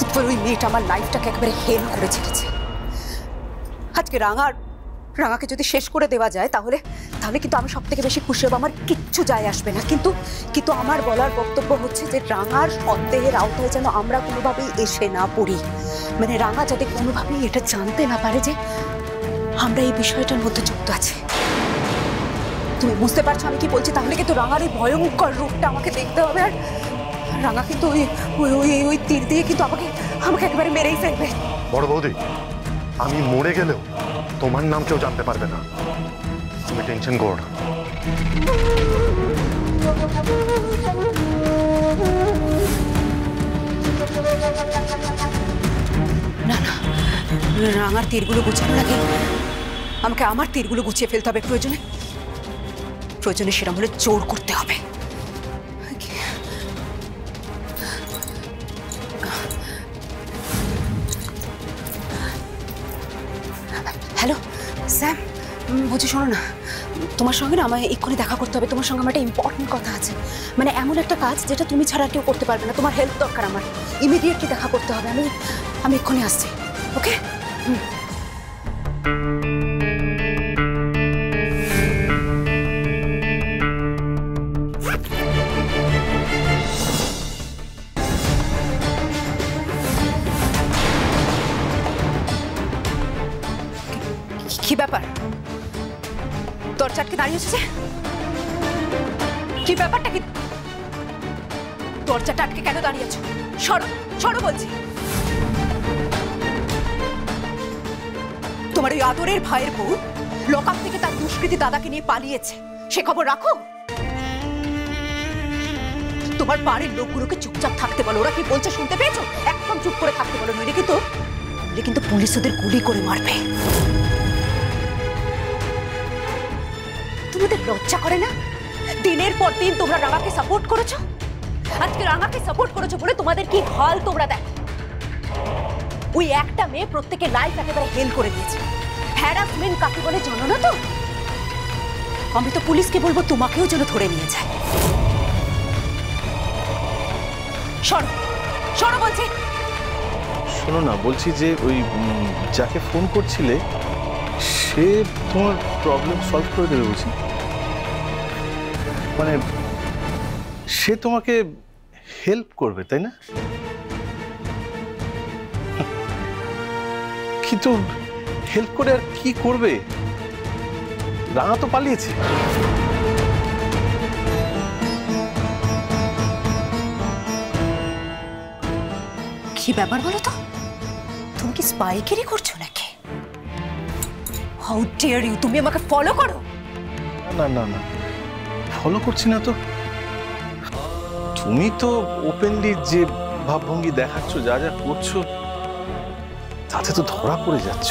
উৎপল ওই মেয়েটা আমার লাইফটাকে একেবারে হেল করে ছেড়েছে। আজকে রাঙাকে যদি শেষ করে দেওয়া যায় তাহলে কিন্তু আমি সব থেকে বেশি খুশি হব, আমার কিচ্ছু যায় আসবে না। কিন্তু আমার বলার বক্তব্য হচ্ছে যে রাঙার সন্দেহের আওতায় যেন আমরা কোনোভাবেই এসে না পড়ি। মানে রাঙা যাতে কোনোভাবেই এটা জানতে না পারে যে আমরা এই বিষয়টার মধ্যে যুক্ত আছি। তুমি বুঝতে পারছো আমি কি বলছি? তাহলে কিন্তু রাঙার ওই ভয়ঙ্কর রূপটা আমাকে দেখতে হবে। আর রাঙা কিন্তু ওই তীর দিয়ে কিন্তু আমাকে একেবারে মেরেই ফেলবে। বড় বৌদি, আমি মরে গেলেও তোমার নাম কেউ জানতে পারবে না, তুমি টেনশন করো না। না, রাঙার তীরগুলো গুছানোর আগে আমাকে আমার তীরগুলো গুছিয়ে ফেলতে হবে। প্রয়োজনে সেরকম হলে জোর করতে হবে। হ্যালো স্যাম, বলছি শোনো না, তোমার সঙ্গে না আমায় এক্ষুনি দেখা করতে হবে। তোমার সঙ্গে আমার একটা ইম্পর্টেন্ট কথা আছে। মানে এমন একটা কাজ যেটা তুমি ছাড়া কেউ করতে পারবে না। তোমার হেল্প দরকার, আমার ইমিডিয়েটলি দেখা করতে হবে। আমি এক্ষুনি আসছি। ওকে? কি ব্যাপার? দরজা আটকে দাঁড়িয়ে এসেছে? কি ব্যাপারটা কি? দরজাটা আটকে কেন দাঁড়িয়ে আছো? সরো বলছি। তোমার ওই আদরের ভাইয়ের বউ লকআপ থেকে তার দুষ্কৃতী দাদাকে নিয়ে পালিয়েছে, সে খবর রাখো। তোমার বাড়ির লোকগুলোকে চুপচাপ থাকতে বলো। ওরা কি বলছে শুনতে পেয়েছো? একদম চুপ করে থাকতে বলো, নইলে কিন্তু পুলিশ ওদের গুলি করে মারবে। তোমাদের লজ্জা করে না? দিনের পর দিন তোমরা রাঙাকে সাপোর্ট করেছো। আজকে রাঙাকে সাপোর্ট করেছো বলে তোমাদের কি হাল তোমরা দেখো। ওই একটা মেয়ে প্রত্যেকের লাইফ একেবারে হেল করে দিয়েছে। হ্যারাসমেন্ট কাকে বলে জানো না তো? আমি তো পুলিশকে বলবো তোমাকেও যেন ধরে নিয়ে যায়। সরো বলছি। শোনো না, বলছি যে ওই যাকে ফোন করছিলে সে তোমার প্রবলেম সলভ করে দেবে বুঝি? মানে সে তোমাকে হেল্প করবে, তাই না? কিন্তু হেল্প করে আর কি করবে? রাঙা তো পালিয়েছে। কি ব্যাপার বলো তো? তুমি কি স্পাইকেরি করছো নাকি? How dare you! তুমি আমাকে ফলো করো? না না না, ফলো করছি না তো। তুমি তো ওপেনলি যে ভাবভঙ্গি দেখাচ্ছ, যা যা করছো, তাতে তো ধরা পড়ে যাচ্ছ।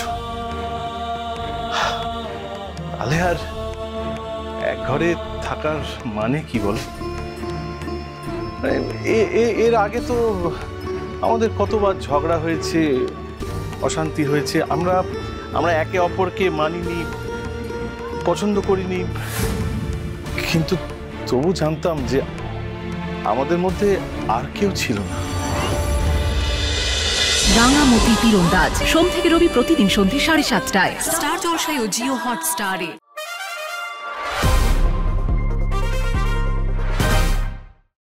তাহলে আর এক ঘরে থাকার মানে কি বল? এর আগে তো আমাদের কতবার ঝগড়া হয়েছে, অশান্তি হয়েছে। আমরা একে অপরকে মানিনি, পছন্দ করিনি, কিন্তু তবু জানতাম যে আমাদের মধ্যে আর কেউ ছিল না। রাঙামতি তীরন্দাজ সোম থেকে রবি প্রতিদিন সন্ধ্যে 7:30টায় স্টার জলসায় ও জিও হটস্টারে।